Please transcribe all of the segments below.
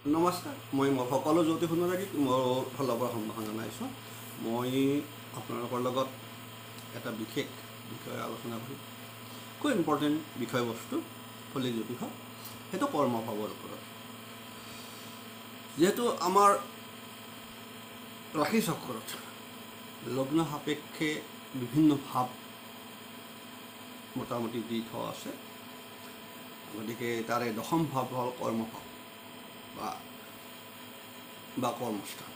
নমস্কাৰ মই সকলো জ্যোতি সুন্দৰীক মোৰ ফালৰ পৰা সম্ভাষণ জনাইছোঁ। মই আপোনালোকৰ লগত এটা বিশেষ বিষয় আলোচনা কৰিম। খুব ইম্পৰ্টেণ্ট বিষয়বস্তু ফলি জ্যোতিষ, সেইটো কৰ্মভাৱৰ ওপৰত। যিহেতু আমাৰ ৰাশি চক্ৰত লগ্ন সাপেক্ষে বিভিন্ন ভাৱ মোটামুটি দি থোৱা আছে, গতিকে তাৰে দশম ভাৱ হ'ল কৰ্মভাৱ বা কৰ্মস্থান।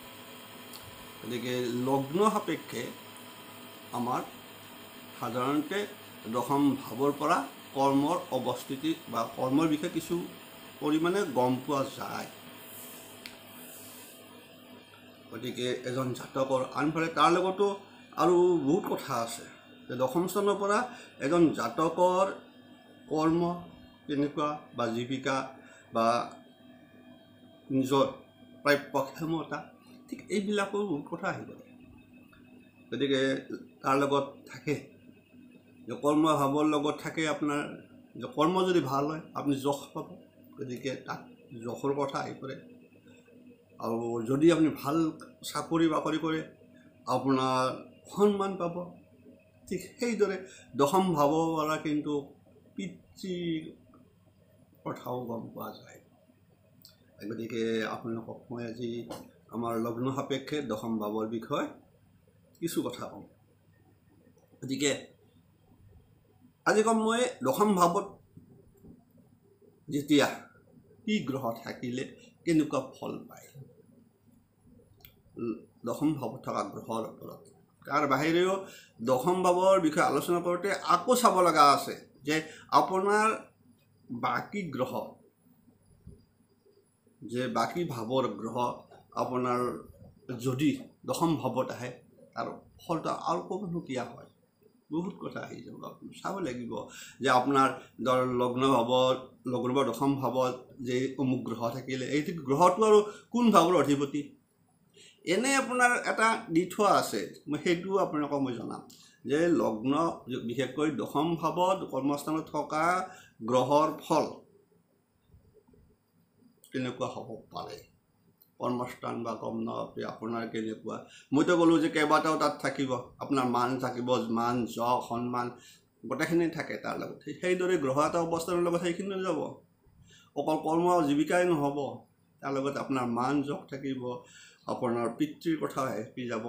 গতিকে লগ্ন সাপেক্ষে আমাৰ সাধাৰণতে দশম ভাৱৰ পৰা কৰ্মৰ অৱস্থিতি বা কৰ্মৰ বিষয়ে কিছু পৰিমাণে গম পোৱা যায়। গতিকে এজন জাতকৰ আনফালে তাৰ লগতো আৰু বহুত কথা আছে যে দশম স্থানৰ পৰা এজন জাতকৰ কৰ্ম কেনেকুৱা বা জীৱিকা বা নিজৰ প্ৰাপ্য ক্ষমতা, ঠিক এইবিলাকো বহুত কথা আহিব। গতিকে তাৰ লগত থাকে যে কৰ্মভাৱৰ লগত থাকে আপোনাৰ যে কৰ্ম যদি ভাল হয় আপুনি যশ পাব, গতিকে তাত যশৰ কথা আহি পৰে। আৰু যদি আপুনি ভাল চাকৰি বাকৰি কৰে আপোনাৰ সন্মান পাব। ঠিক সেইদৰে দশম ভাৱৰ পৰা কিন্তু পিতৃৰ কথাও গম পোৱা যায়। গতিকে আপোনালোকক মই আজি আমাৰ লগ্ন সাপেক্ষে দশম ভাৱৰ বিষয়ে কিছু কথা কম। গতিকে আজি কম মই দশম ভাৱত যেতিয়া কি গ্ৰহ থাকিলে কেনেকুৱা ফল পায় দশম ভাৱত থকা গ্ৰহৰ ওপৰত। তাৰ বাহিৰেও দশম ভাৱৰ বিষয়ে আলোচনা কৰোঁতে আকৌ চাব লগা আছে যে আপোনাৰ বাকী গ্ৰহ, যে বাকী ভাৱৰ গ্ৰহ আপোনাৰ যদি দশম ভাৱত আহে তাৰ ফলটো আৰু ক'বলগীয়া হয়। বহুত কথা আহি যাব, আপুনি চাব লাগিব যে আপোনাৰ ধৰ লগ্ন বা দশম ভাৱত যে অমুক গ্ৰহ থাকিলে এই গ্ৰহটো আৰু কোন ভাৱৰ অধিপতি এনে আপোনাৰ এটা দি থোৱা আছে। মই সেইটোও আপোনালোকক মই জনাম যে লগ্ন বিশেষকৈ দশম ভাৱত কৰ্মস্থানত থকা গ্ৰহৰ ফল কেনেকুৱা হ'ব পাৰে, কৰ্মস্থান বা কৰ্ম আপোনাৰ কেনেকুৱা। মইতো ক'লোঁ যে কেইবাটাও তাত থাকিব, আপোনাৰ মান থাকিব, মান যশ সন্মান গোটেইখিনি থাকে তাৰ লগত। সেইদৰে গ্ৰহ এটা অৱস্থানৰ লগত সেইখিনি যাব। অকল কৰ্ম জীৱিকাই নহ'ব, তাৰ লগত আপোনাৰ মান যশ থাকিব, আপোনাৰ পিতৃৰ কথা হেপি যাব,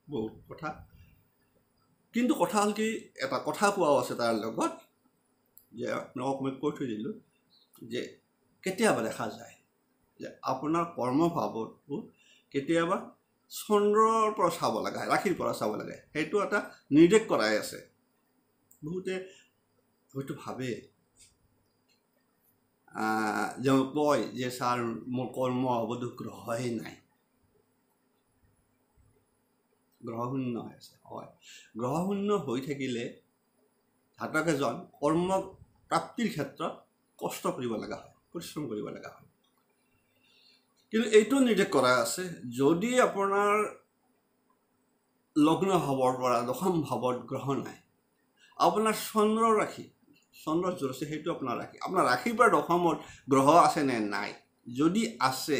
বহুত কথা। কিন্তু কথা হ'ল কি, এটা কথা কোৱাও আছে তাৰ লগত যে আপোনালোকক মই কৈ থৈ দিলোঁ যে কেতিয়াবা দেখা যায় যে আপোনাৰ কৰ্মভাৱটো কেতিয়াবা চন্দ্ৰৰ পৰা চাব লাগে, ৰাশিৰ পৰা চাব লাগে। সেইটো এটা নিৰ্দেশ কৰাই আছে। বহুতে হয়তো ভাবে যে কয় যে ছাৰ মোৰ কৰ্ম ভাৱতো গ্ৰহেই নাই, গ্ৰহশূন্য হৈ আছে। হয়, গ্ৰহশূন্য হৈ থাকিলে জাতক এজন কৰ্ম প্ৰাপ্তিৰ ক্ষেত্ৰত কষ্ট কৰিব লগা হয়, পৰিশ্ৰম কৰিব লগা হয়। কিন্তু এইটো নিৰ্দেশ কৰা আছে যদি আপোনাৰ লগ্ন ভাৱৰ পৰা দশম ভাৱত গ্ৰহ নাই, আপোনাৰ চন্দ্ৰৰ ৰাশি, চন্দ্ৰৰ য'ত আছে সেইটো আপোনাৰ ৰাশি, আপোনাৰ ৰাশিৰ পৰা দশমত গ্ৰহ আছে নে নাই, যদি আছে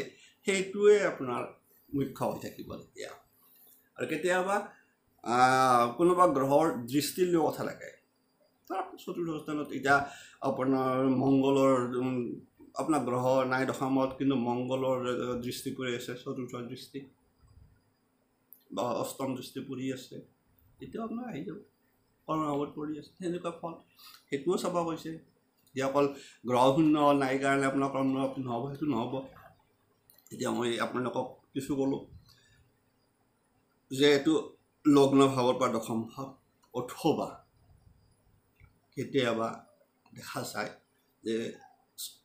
সেইটোৱে আপোনাৰ মুখ্য হৈ থাকিব তেতিয়া। আৰু কেতিয়াবা কোনোবা গ্ৰহৰ দৃষ্টিৰ লৈ কথা লাগে। তাৰ চতুৰ্থ স্থানত এতিয়া আপোনাৰ মংগলৰ আপোনাৰ গ্ৰহ নাই দশমত, কিন্তু মংগলৰ দৃষ্টি পৰি আছে, চতুৰ্থ দৃষ্টি বা অষ্টম দৃষ্টি পৰি আছে, তেতিয়াও আপোনাৰ আহি যাব কৰ্মভাৱত পৰি আছে সেনেকুৱা ফল। সেইটোও চাব কৈছে যে অকল গ্ৰহশূন্য নাই কাৰণে আপোনাৰ কৰ্ম নহ'ব, সেইটো নহ'ব। এতিয়া মই আপোনালোকক কিছু ক'লোঁ যে এইটো লগ্ন ভাৱৰ পৰা দশম ভাৱ, অথবা কেতিয়াবা দেখা যায় যে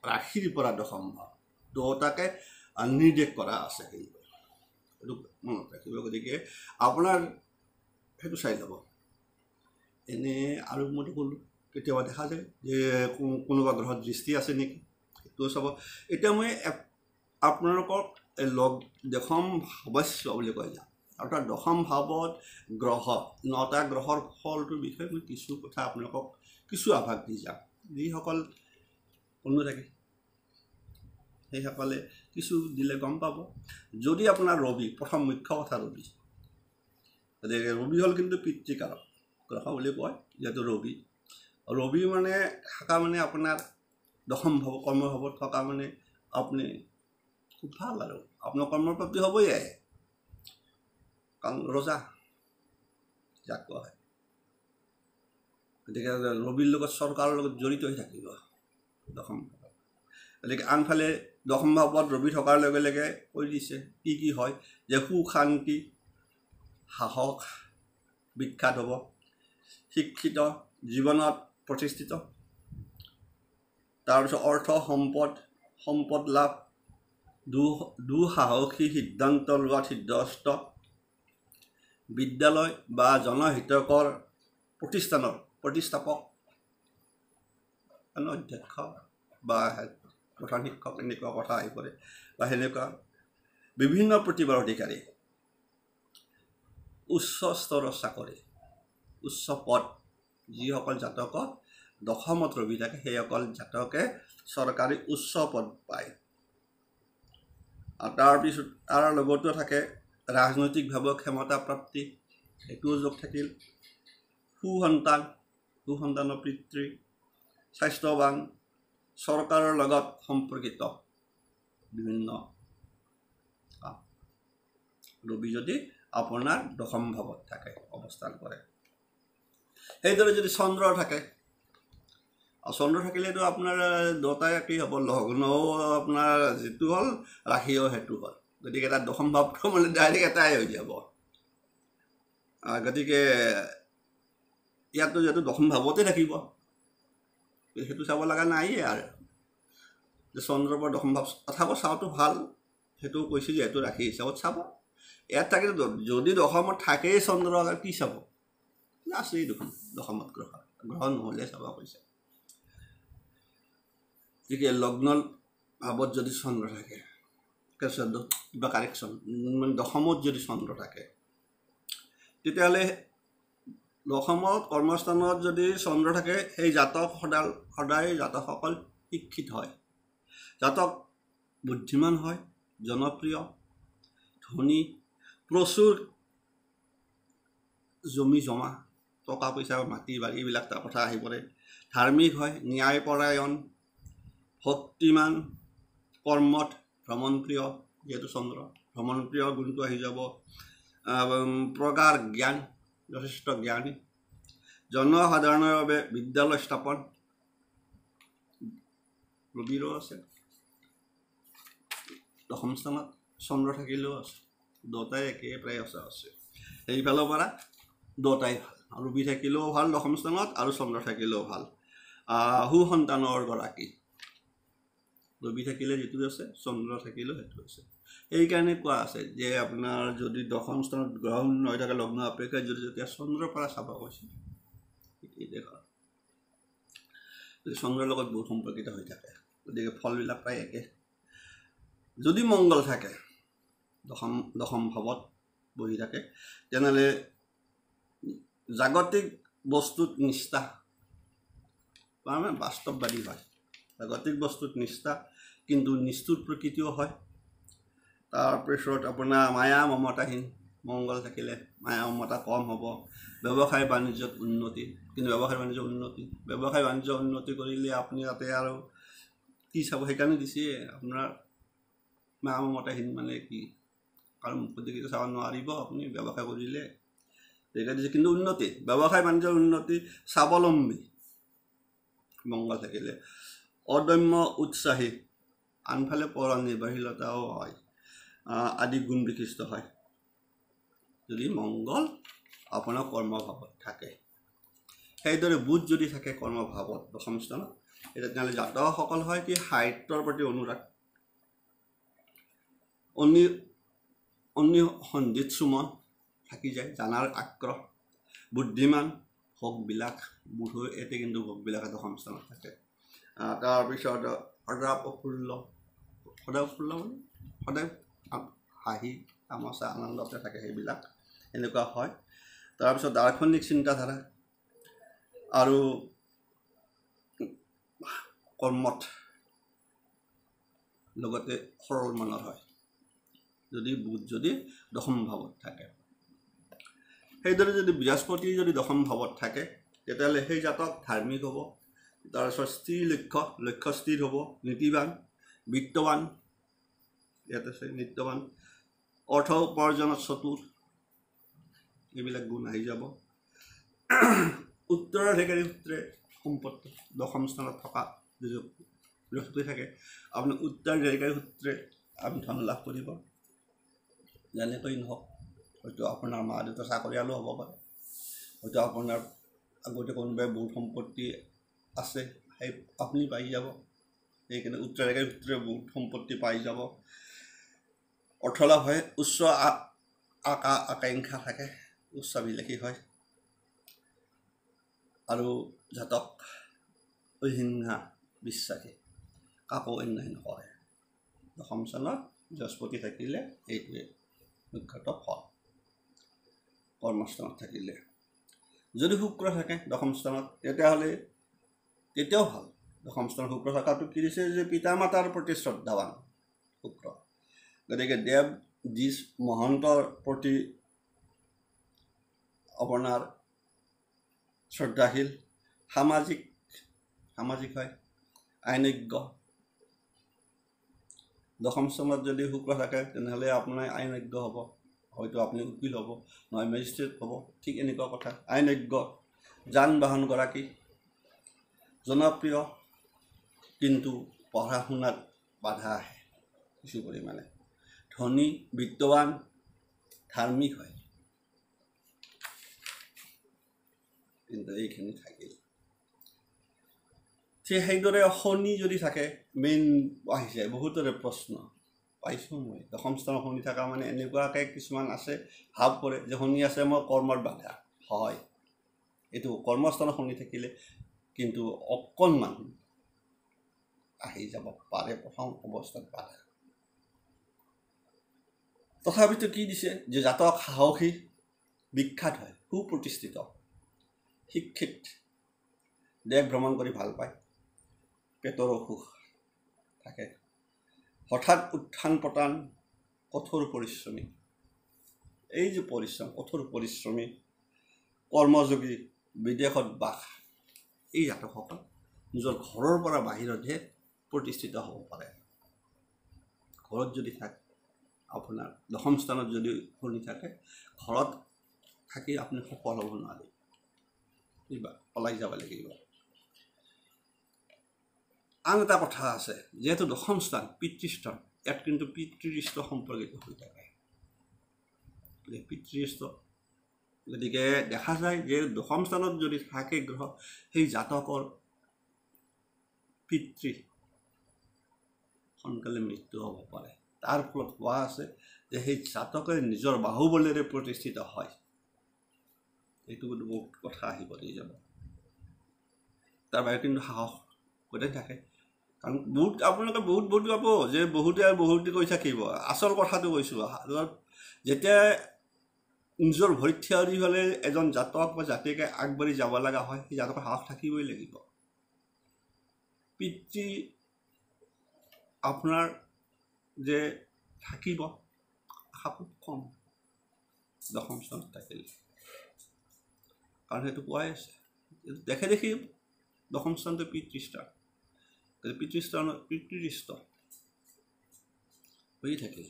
ৰাশিৰ পৰা দশম ভাৱ, দুটাকে নিৰ্দেশ কৰা আছে। সেইটো মনত ৰাখিব। গতিকে আপোনাৰ সেইটো চাই যাব। এনে আৰু মইতো ক'লোঁ কেতিয়াবা দেখা যায় যে কোনোবা গ্ৰহত দৃষ্টি আছে নেকি, সেইটোও চাব। এতিয়া মই আপোনালোকক দশম ভাৱস্য বুলি কয় যাম, অৰ্থাৎ দশম ভাৱত গ্ৰহ 9টা গ্ৰহৰ ফলটোৰ বিষয়ে মই কিছু কথা আপোনালোকক কিছু আভাস দি যাম। যিসকল অন্য থাকে সেইসকলে কিছু দিলে গম পাব। যদি আপোনাৰ ৰবি, প্ৰথম মুখ্য কথা ৰবি, গতিকে ৰবি হ'ল কিন্তু পিতৃকাৰক গ্ৰহ বুলি কয়, যিহেতু ৰবি মানে থকা মানে আপোনাৰ দশম ভাৱ, কৰ্মভাৱত থকা মানে আপুনি খুব ভাল আৰু আপোনাৰ কৰ্মৰ প্ৰাপ্তি হ'বই, কাৰণ ৰজা যাক কোৱা হয়। গতিকে ৰবিৰ লগত চৰকাৰৰ লগত জড়িত হৈ থাকিব দশম ভাৱত। গতিকে আনফালে দশম ভাৱত ৰবি থকাৰ লগে লগে কৈ দিছে কি হয়, যে সুখ শান্তি সাহস বিখ্যাত হ'ব, শিক্ষিত, জীৱনত প্ৰতিষ্ঠিত, তাৰপিছত অৰ্থ সম্পদ লাভ, দুঃসাহসী সিদ্ধান্ত লোৱাত সিদ্ধহস্ত, বিদ্যালয় বা জনহিতকৰ প্ৰতিষ্ঠানৰ প্ৰতিষ্ঠাপক, অধ্যক্ষ বা প্ৰধান শিক্ষক, এনেকুৱা কথা আহি পৰে, বা সেনেকুৱা বিভিন্ন প্ৰতিভাৰ অধিকাৰী, উচ্চ স্তৰৰ চাকৰি, উচ্চ পদ, যিসকল জাতকত দশমত ৰবি থাকে সেইসকল জাতকে চৰকাৰী উচ্চ পদ পায়। আৰু তাৰপিছত তাৰ লগতো থাকে ৰাজনৈতিকভাৱে ক্ষমতা প্ৰাপ্তি, এইটোও যোগ থাকিল, সুসন্তানৰ পিতৃ, স্বাস্থ্যৱান, চৰকাৰৰ লগত সম্পৰ্কিত বিভিন্ন ৰবি যদি আপোনাৰ দশম ভাৱত থাকে, অৱস্থান কৰে। সেইদৰে যদি চন্দ্ৰ থাকে, আৰু চন্দ্ৰ থাকিলেতো আপোনাৰ দুটাই কি হ'ব, লগ্নও আপোনাৰ যিটো হ'ল, ৰাশিও সেইটো হ'ল। গতিকে এটা দশম ভাৱটো মানে ডাইৰেক্ট এটাই হৈ যাব। গতিকে ইয়াতো যিহেতু দশম ভাৱতে থাকিব, সেইটো চাব লগা নাইয়ে আৰু যে চন্দ্ৰৰ পৰা দশম ভাৱ তথাপি চাওঁটো ভাল, সেইটো কৈছে যিহেতু ৰাশি হিচাপত চাব। ইয়াত থাকিলে যদি দশমত থাকেই চন্দ্ৰ, কি চাব, আছেই দেখোন দশমত গ্ৰহ নহ'লে চাব কৈছে। গতিকে লগ্ন ভাৱত যদি চন্দ্ৰ থাকে, কিবা কাৰেকশ্যন, মানে দশমত যদি চন্দ্ৰ থাকে, তেতিয়াহ'লে দশমত কৰ্মস্থানত যদি চন্দ্ৰ থাকে, সেই জাতক সদায় জাতকসকল শিক্ষিত হয়, জাতক বুদ্ধিমান হয়, জনপ্ৰিয়, ধনী, প্ৰচুৰ জমি জমা, টকা পইচা, মাটি বাৰী, এইবিলাক তাৰ কথা আহি পৰে, ধাৰ্মিক হয়, ন্যায়পৰায়ণ, ভক্তিমান, কৰ্মত ভ্ৰমণপ্ৰিয়, যিহেতু চন্দ্ৰ ভ্ৰমণপ্ৰিয় গুণটো আহি যাব, প্ৰগাঢ় জ্ঞান, যথেষ্ট জ্ঞানী, জনসাধাৰণৰ বাবে বিদ্যালয় স্থাপন, ৰবিৰো আছে, দশম স্থানত চন্দ্ৰ থাকিলেও আছে, দুটাই একে প্ৰায় আছে। সেইফালৰ পৰা দুটাই ভাল, ৰবি থাকিলেও ভাল দশম স্থানত, আৰু চন্দ্ৰ থাকিলেও ভাল। সুসন্তানৰ গৰাকী, ৰবি থাকিলে যিটো আছে, চন্দ্ৰ থাকিলেও সেইটো আছে। সেইকাৰণে কোৱা আছে যে আপোনাৰ যদি দশম স্থানত গ্ৰহ হৈ থাকে লগ্ন অপেক্ষা, যেতিয়া চন্দ্ৰৰ পৰা চাব কৈছে, চন্দ্ৰৰ লগত বহুত সম্পৰ্কিত হৈ থাকে, গতিকে ফলবিলাক প্ৰায় একে। যদি মংগল থাকে, দশম ভাৱত বহি থাকে, তেনেহ'লে জাগতিক বস্তুত নিষ্ঠা, মানে বাস্তৱবাদী হয়, জাগতিক বস্তুত নিষ্ঠা, কিন্তু নিষ্ঠুৰ প্ৰকৃতিও হয়। তাৰপিছত আপোনাৰ মায়া মমতাহীন, মংগল থাকিলে মায়া মমতা কম হ'ব। ব্যৱসায় বাণিজ্যত উন্নতি, কিন্তু ব্যৱসায় বাণিজ্য উন্নতি কৰিলে আপুনি তাতে আৰু কি চাব, সেইকাৰণে দিছে আপোনাৰ মায়া মমতাহীন মানে কি, কাৰণ মুখত চাব নোৱাৰিব আপুনি ব্যৱসায় কৰিলে, সেইকাৰণে দিছে। কিন্তু উন্নতি, ব্যৱসায় বাণিজ্যৰ উন্নতি, স্বাৱলম্বী মংগল থাকিলে, অদম্য উৎসাহী, আনফালে পৰ নিৰ্ভৰশীলতাও হয়, আদি গুণ বিশিষ্ট হয়, যদি মংগল আপোনাৰ কৰ্মভাৱত থাকে। সেইদৰে বুধ যদি থাকে কৰ্মভাৱত দশম স্থানত, তেনেহ'লে জাতকসকল হয় কি, সাহিত্যৰ প্ৰতি অনুৰাগ, সন্ধিত সুমন থাকি যায়, জানাৰ আগ্ৰহ, বুদ্ধিমান, ভোগবিলাক, বুধৰ এতে কিন্তু ভোগবিলাকে দশম স্থানত থাকে। তাৰপিছত সদা প্ৰফুল্ল মানে সদায় হাঁহি তামাচা আনন্দতে থাকে, সেইবিলাক এনেকুৱা হয়। তাৰপিছত দাৰ্শনিক চিন্তাধাৰা আৰু কৰ্মত লগতে সৰল মনৰ হয় যদি বুধ যদি দশম ভাৱত থাকে। সেইদৰে যদি বৃহস্পতি যদি দশম ভাৱত থাকে তেতিয়াহ'লে সেই জাতক ধাৰ্মিক হ'ব, তাৰপিছত স্থিৰ লক্ষ্য স্থিৰ হ'ব, নীতিবান, বিত্তবান, ইয়াত আছে নিত্যবান, অৰ্থ উপাৰ্জনত চতুৰ, এইবিলাক গুণ আহি যাব। উত্তৰাধিকাৰী সূত্ৰে সম্পত্তি দশম স্থানত থকা যদি বৃহস্পতি থাকে আপুনি উত্তৰাধিকাৰী সূত্ৰে আপুনি ধন লাভ কৰিব। যেনেকৈ নহওক, হয়তো আপোনাৰ মা দেউতা চাকৰিয়ালো হ'ব পাৰে, হয়তো আপোনাৰ আগতে কোনোবাই বহুত সম্পত্তি আছে সেই আপুনি পাই যাব। সেইকাৰণে উত্তৰাধিকাৰী সূত্ৰে বহুত সম্পত্তি পাই যাব। অৰ্থলাভ হয়, উচ্চ আকাংক্ষা থাকে, উচ্চাভিলাষী হয়, আৰু জাতক অহিংসা বিশ্বাসী, কাকো অন্যায় নকৰে। দশম স্থানত বৃহস্পতি থাকিলে এইটোৱে মুখ্যতঃ ফল। কৰ্মস্থানত থাকিলে যদি শুক্ৰ থাকে দশম স্থানত তেতিয়াহ'লে তেতিয়াও ভাল। দশম স্থানত শুক্ৰ থকাটো কি দিছে যে পিতা মাতাৰ প্ৰতি শ্ৰদ্ধাৱান শুক্ৰ, গতিকে দেৱ দ্বিজ মহন্তৰ প্ৰতি আপোনাৰ শ্ৰদ্ধাশীল, সামাজিক হয়, আইনজ্ঞ। দশম স্থানত যদি শুক্ৰ থাকে তেনেহ'লে আপোনাৰ আইনজ্ঞ হ'ব, হয়তো আপুনি উকিল হ'ব, নহয় মেজিষ্ট্ৰেট হ'ব, ঠিক এনেকুৱা কথা। আইনজ্ঞ, যান বাহন গৰাকী, জনপ্ৰিয়, কিন্তু পঢ়া শুনাত বাধা আহে কিছু পৰিমাণে, ধনী, বিত্তবান, ধাৰ্মিক হয়, কিন্তু এইখিনি থাকিল। ঠিক সেইদৰে শনি যদি থাকে, মেইন আহিছে বহুতৰে প্ৰশ্ন পাইছোঁ মই, দশম স্থানত শনি থকা মানে এনেকুৱাকৈ কিছুমান আছে ভাৱ কৰে যে শনি আছে মই কৰ্মৰ বাধা হয়। এইটো কৰ্মস্থানত শনি থাকিলে কিন্তু অকণমান আহি যাব পাৰে প্ৰথম অৱস্থাত বাধা। তথাপিতো কি দিছে যে জাতক সাহসী, বিখ্যাত হয়, সুপ্ৰতিষ্ঠিত, শিক্ষিত, দেশ ভ্ৰমণ কৰি ভাল পায়, পেটৰ অসুখ থাকে, হঠাৎ উত্থান পতান, কঠোৰ পৰিশ্ৰমী। এই যে পৰিশ্ৰম, কঠোৰ পৰিশ্ৰমী, কৰ্মযোগী, বিদেশত বাস, এই জাতকসকল নিজৰ ঘৰৰ পৰা বাহিৰতহে প্ৰতিষ্ঠিত হ'ব পাৰে। ঘৰত যদি থাকে আপোনাৰ দশম স্থানত যদি শনি থাকে, ঘৰত থাকি আপুনি সফল হ'ব নোৱাৰে, কিবা ওলাই যাব লাগিব। আন এটা কথা আছে, যিহেতু দশম স্থান পিতৃস্থান, ইয়াত কিন্তু পিতৃষ্ট সম্পৰ্কিত হৈ থাকে, পিতৃষ্ট। গতিকে দেখা যায় যে দশম স্থানত যদি থাকে গ্ৰহ, সেই জাতকৰ পিতৃ সোনকালে মৃত্যু হ'ব পাৰে। তাৰ ফলত কোৱা আছে যে সেই জাতকে নিজৰ বাহুবলেৰে প্ৰতিষ্ঠিত হয়। এইটো কিন্তু বহুত কথা আহি পৰি যাব। তাৰ বাহিৰে কিন্তু সাহস গোটেই থাকে, কাৰণ বহুত আপোনালোকে বহুত পাব যে বহুতে কৈ থাকিব। আচল কথাটো কৈছোঁ, যেতিয়া নিজৰ ভৰিত থিয় দি হ'লে এজন জাতক বা জাতিকে আগবাঢ়ি যাব লগা হয়, সেই জাতকৰ সাহস থাকিবই লাগিব। পিতৃ আপোনাৰ যে থাকিব আশা খুব কম দশম স্থানত থাকিলে, কাৰণ সেইটো কোৱাই আছে। দেখি দশম স্থানটো পিতৃস্থান, পিতৃষ্ট হৈ থাকিল,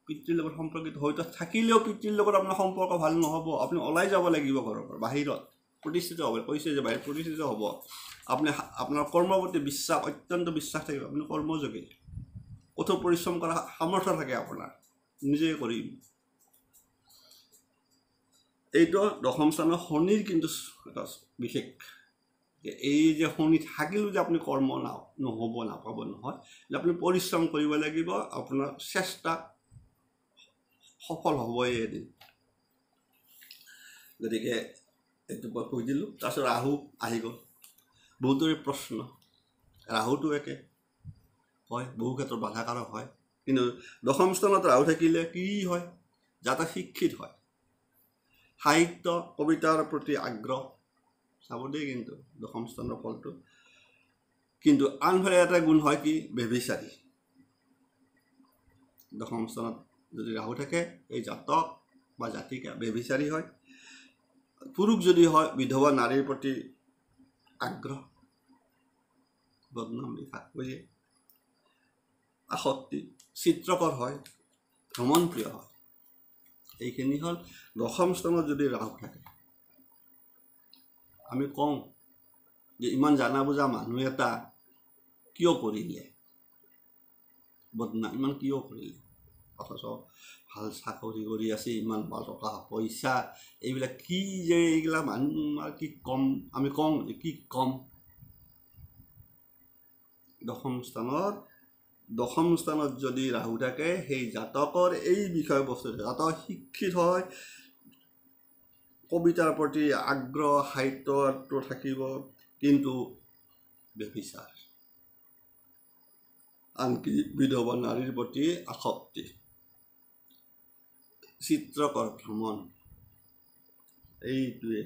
পিতৃৰ লগত সম্পৰ্কিত হয়তো থাকিলেও পিতৃৰ লগত আপোনাৰ সম্পৰ্ক ভাল নহ'ব। আপুনি ওলাই যাব লাগিব ঘৰৰ পৰা, বাহিৰত প্ৰতিষ্ঠিত হ'ব। কৈছে যে বাহিৰত প্ৰতিষ্ঠিত হ'ব, আপুনি আপোনাৰ কৰ্মৰ প্ৰতি বিশ্বাস, অত্যন্ত বিশ্বাস থাকিব, আপুনি কৰ্মযোগী, কঠোৰ পৰিশ্ৰম কৰা সামৰ্থ্য থাকে আপোনাৰ, নিজে কৰিম। এইটো দশম স্থানৰ শনিৰ কিন্তু এটা বিশেষ, এই যে শনি থাকিলেও যে আপুনি কৰ্ম নহ'ব, নাপাব নহয়, যে আপুনি পৰিশ্ৰম কৰিব লাগিব, আপোনাৰ চেষ্টা সফল হ'বই এদিন। গতিকে এইটো মই কৈ দিলোঁ। তাৰপিছত ৰাহু আহি গ'ল, বহুতৰে প্ৰশ্ন। ৰাহুটো একে হয়, বহু ক্ষেত্ৰত বাধাকাৰক হয়, কিন্তু দশম স্থানত ৰাহু থাকিলে কি হয়, যাতে শিক্ষিত হয়, সাহিত্য কবিতাৰ প্ৰতি আগ্ৰহ, চাব দেই কিন্তু দশম স্থানৰ ফলটো। কিন্তু আনফালে এটা গুণ হয় কি, ব্যভিচাৰী, দশম স্থানত যদি ৰাহু থাকে এই জাতক বা জাতিকা বেবিচাৰী হয় পুৰুষ যদি হয় বিধৱা নাৰীৰ প্ৰতি আগ্ৰহ বদনাম বিভাগ আসক্তি চিত্ৰকৰ হয় ভ্ৰমণপ্ৰিয় হয় এইখিনি হ'ল দশম স্থানত যদি ৰাহু থাকে আমি কওঁ যে ইমান জানা বুজা মানুহ এটা কিয় কৰিলে বদনাম ইমান কিয় কৰিলে অথচ ভাল চাকৰি কৰি আছে ইমান টকা পইচা এইবিলাক কি যে এইবিলাক মানুহ কি কম আমি কওঁ কি কম দশম স্থানত যদি ৰাহু থাকে সেই জাতকৰ এই বিষয়বস্তু জাতক শিক্ষিত হয় কবিতাৰ প্ৰতি আগ্ৰহ সাহিত্যটো থাকিব কিন্তু বেবিচাৰ আনকি বিধৱা নাৰীৰ প্ৰতি আসক্তি চিত্ৰকৰ ভ্ৰমণ এইটোৱে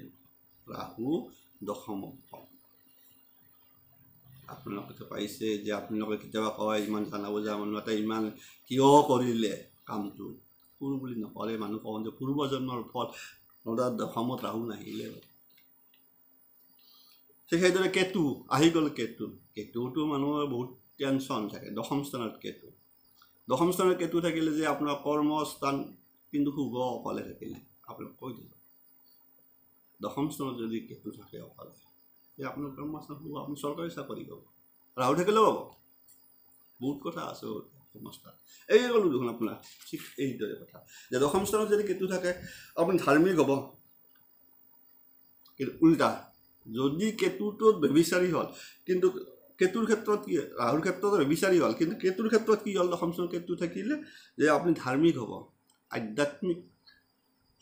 ৰাহু দশমৰ ফল আপোনালোকে পাইছে যে আপোনালোকে কেতিয়াবা কয় ইমান জানা বুজা মানুহ এটা ইমান কিয় কৰিলে কামটো কোন বুলি নকৰে মানুহ কওঁ যে পূৰ্বজন্মৰ ফল নদাৰ দশমত ৰাহু নাহিলে ঠিক সেইদৰে কেতু আহি গ'ল কেতুটো মানুহৰ বহুত টেনশ্যন থাকে দশম স্থানত কেতু থাকিলে যে আপোনাৰ কৰ্মস্থান কিন্তু শুভ অকলে থাকিলে আপোনাক কৈ দিলোঁ দশম স্থানত যদি কেতু থাকে অকলে আপোনাৰ কৰ্মস্থান শুভ আপুনি চৰকাৰী চাকৰি পাব ৰাহু থাকিলেও পাব বহুত কথা আছে কৰ্মস্থান এই ক'লোঁ দেখোন আপোনাৰ ঠিক এইদৰে কথা যে দশম স্থানত যদি কেতু থাকে আপুনি ধাৰ্মিক হ'ব কিন্তু উল্টা যদি কেতুটোত বেবিচাৰী হ'ল কিন্তু কেতুৰ ক্ষেত্ৰত কি ৰাহুৰ ক্ষেত্ৰত বেবিচাৰী হ'ল কিন্তু কেতুৰ ক্ষেত্ৰত কি হ'ল দশম স্থানত কেতু থাকিলে যে আপুনি ধাৰ্মিক হ'ব আধ্যাত্মিক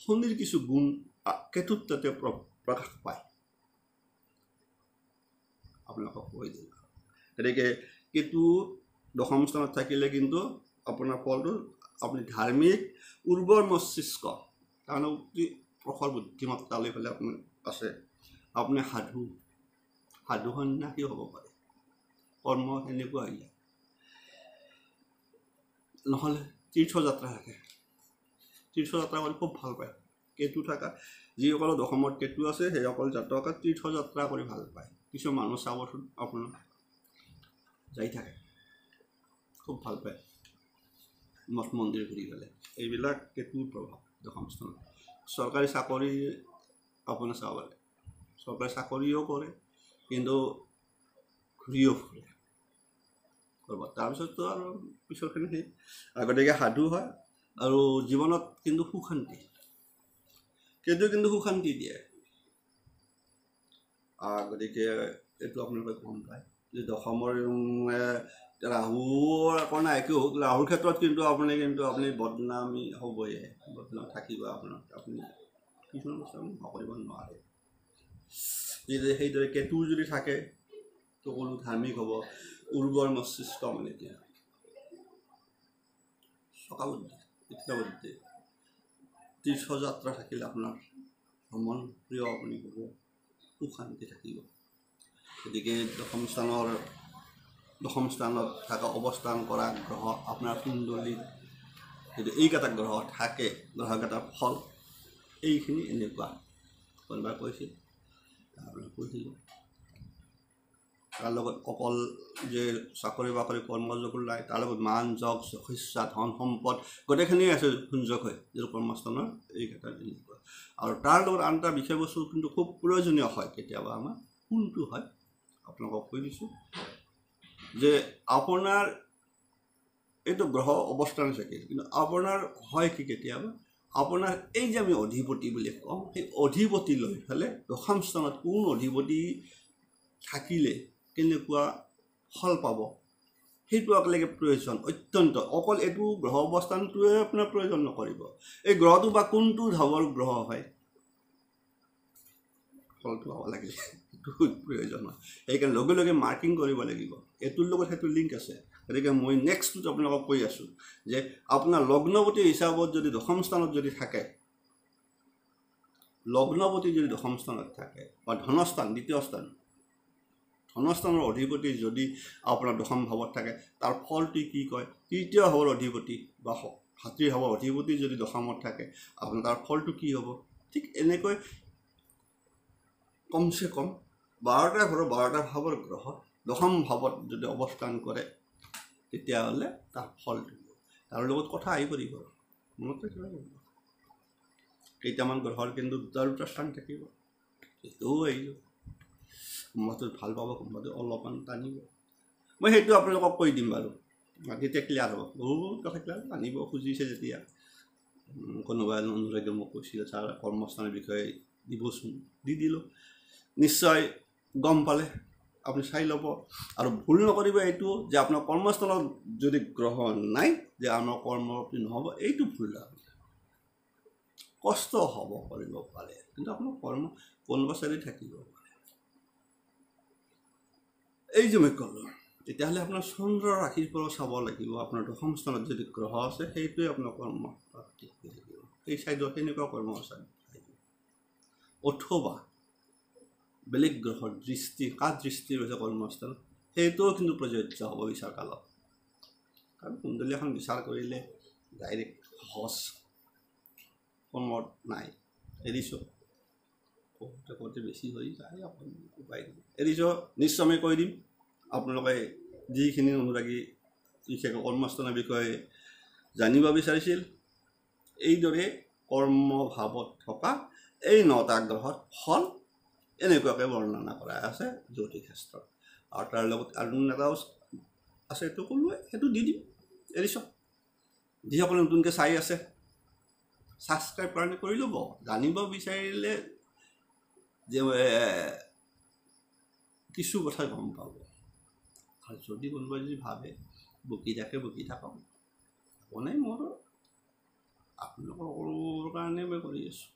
শনিৰ কিছু গুণ কেতুত তাতে প্ৰকাশ পায় আপোনালোকক কৈ দিলোঁ গতিকে কেতু দশম স্থানত থাকিলে কিন্তু আপোনাৰ ফলটো আপুনি ধাৰ্মিক উৰ্বৰ মস্তিষ্ক তাৰমানে অতি প্ৰখৰ বুদ্ধিমত্তালৈ পেলাই আপুনি আছে আপুনি সাধু সন্যাসী হ'ব পাৰে কৰ্ম সেনেকুৱা হৈ যায় নহ'লে তীৰ্থযাত্ৰা থাকে তীৰ্থযাত্ৰা কৰি খুব ভাল পায় কেতু থকা যিসকলৰ দশমত কেতু আছে সেইসকল জাতকে তীৰ্থযাত্ৰা কৰি ভাল পায় কিছু মানুহ চাবচোন আপোনাৰ যাই থাকে খুব ভাল পায় মঠ মন্দিৰ ঘূৰি পেলাই এইবিলাক কেতুৰ প্ৰভাৱ দশম স্থানত চৰকাৰী চাকৰি আপোনাৰ চাব লাগে চৰকাৰী চাকৰিও কৰে কিন্তু ঘূৰিও ফুৰে কৰিব তাৰপিছততো আৰু পিছৰখিনি সেই গতিকে সাধু হয় আৰু জীৱনত কিন্তু সুশান্তি কেতু কিন্তু সুশান্তি দিয়ে গতিকে এইটো আপোনালোকে গম পায় যে দশমৰ ৰাহুৰ আকৌ নাই কি হওক ৰাহুৰ ক্ষেত্ৰত কিন্তু আপুনি বদনামী হ'বই বদনাম থাকিব আপোনাৰ আপুনি কিছুমান বস্তু আপুনি নকৰিব নোৱাৰে যদি সেইদৰে কেতু যদি থাকে তো কোনো ধাৰ্মিক হ'ব উৰ্বৰ মস্তিষ্ক মানে এতিয়া চকাবুদ্ধি তীৰ্থযাত্ৰা থাকিলে আপোনাৰ ভ্ৰমণ প্ৰিয় আপুনি হ'ব সুশান্তি থাকিব গতিকে দশম স্থানত থকা অৱস্থান কৰা গ্ৰহ আপোনাৰ কুণ্ডলীত যদি এইকেইটা গ্ৰহ থাকে গ্ৰহকেইটাৰ ফল এইখিনি এনেকুৱা কোনোবাই কৈছিল আপোনাক কৈছিলোঁ তাৰ লগত অকল যে চাকৰি বাকৰি কৰ্মযোগ নাই তাৰ লগত মান যশ যশস্যা ধন সম্পদ গোটেইখিনি আছে সংযোগ হয় যিটো কৰ্মস্থানৰ এইকেইটা এনেকুৱা আৰু তাৰ লগত আন এটা বিষয়বস্তু কিন্তু খুব প্ৰয়োজনীয় হয় কেতিয়াবা আমাৰ কোনটো হয় আপোনালোকক কৈ দিছোঁ যে আপোনাৰ এইটো গ্ৰহ অৱস্থান থাকে কিন্তু আপোনাৰ হয় কি কেতিয়াবা আপোনাৰ এই যে আমি অধিপতি বুলি কওঁ সেই অধিপতি লৈ পেলাই দশম স্থানত কোন অধিপতি থাকিলে কেনেকুৱা ফল পাব সেইটো আপোনালোকে প্ৰয়োজন অত্যন্ত অকল এইটো গ্ৰহ অৱস্থানটোৱে আপোনাৰ প্ৰয়োজন নকৰিব এই গ্ৰহটো বা কোনটো ধাৱৰ গ্ৰহ হয় ফলটো হ'ব লাগিলে সেইটো প্ৰয়োজন হয় সেইকাৰণে লগে লগে মাৰ্কিং কৰিব লাগিব এইটোৰ লগত সেইটো লিংক আছে গতিকে মই নেক্সটটোত আপোনালোকক কৈ আছোঁ যে আপোনাৰ লগ্নপতি হিচাপত যদি দশম স্থানত যদি থাকে লগ্নপতি যদি দশম স্থানত থাকে বা ধনস্থান দ্বিতীয় স্থান ধনস্থানৰ অধিপতি যদি আপোনাৰ দশম ভাৱত থাকে তাৰ ফলটি কি কয় তৃতীয় ভাৱৰ অধিপতি বা ভাতৃ ভাৱৰ অধিপতি যদি দশমত থাকে আপোনাৰ তাৰ ফলটো কি হ'ব ঠিক এনেকৈ কমচে কম 12টা ঘৰৰ 12টা ভাৱৰ গ্ৰহ দশম ভাৱত যদি অৱস্থান কৰে তেতিয়াহ'লে তাৰ ফলটো তাৰ লগত কথা আহি পৰিব মনত ৰাখিব কেইটামান গ্ৰহৰ কিন্তু দুটা স্থান থাকিব সেইটোও আহিব কোনোবাটো ভাল পাব কোনোবাটো অলপমান টানিব মই সেইটো আপোনালোকক কৈ দিম বাৰু তেতিয়া ক্লিয়াৰ হ'ব বহুত কথা ক্লিয়াৰ টানিব খুজিছে যেতিয়া কোনোবাই অনুৰাগে মোক কৈছিল ছাৰ কৰ্মস্থানৰ বিষয়ে দিবচোন দি দিলোঁ নিশ্চয় গম পালে আপুনি চাই ল'ব আৰু ভুল নকৰিব এইটো যে আপোনাৰ কৰ্মস্থলত যদি গ্ৰহ নাই যে আমাৰ কৰ্ম নহ'ব এইটো ভুল কষ্ট হ'ব কৰিব পাৰে কিন্তু আপোনাৰ কৰ্ম কোনোবা চাইডে থাকিব পাৰে এই যে মই ক'লোঁ তেতিয়াহ'লে আপোনাৰ চন্দ্ৰ ৰাশিৰ পৰা চাব লাগিব আপোনাৰ দশম স্থানত যদি গ্ৰহ আছে সেইটোৱে আপোনাৰ কৰ্ম প্ৰাপ্তি হৈ থাকিব এই চাইডত তেনেকুৱা কৰ্ম আছে অথবা বেলেগ গ্ৰহৰ দৃষ্টি কাৰ দৃষ্টি হৈছে কৰ্মস্থান সেইটোও কিন্তু প্ৰযোজ্য হ'ব বিচাৰ কালত কাৰণ কুণ্ডলী এখন বিচাৰ কৰিলে ডাইৰেক্ট সহজ কৰ্মত নাই এৰিছোঁ কওঁতে বেছি হৈ যায় আপুনি উপায় এৰিছোঁ নিশ্চয় আমি কৈ দিম আপোনালোকে যিখিনি অনুৰাগী বিশেষকৈ কৰ্মস্থানৰ বিষয়ে জানিব বিচাৰিছিল এইদৰে কৰ্মভাৱত থকা এই 9টা গ্ৰহৰ ফল এনেকুৱাকৈ বৰ্ণনা কৰা আছে জ্যোতিষ শাস্ত্ৰত আৰু তাৰ লগত আৰু এটাও আছে এইটো ক'লোৱে সেইটো দি দিম এৰিছোঁ যিসকলে নতুনকৈ চাই আছে ছাবস্ক্ৰাইব কাৰণে কৰি ল'ব জানিব বিচাৰিলে যে কিছু কথা গম পাব আৰু যদি কোনোবাই যদি ভাবে বকি থাকক নাই মোৰ আপোনালোকৰ কাৰণে মই কৰি আছোঁ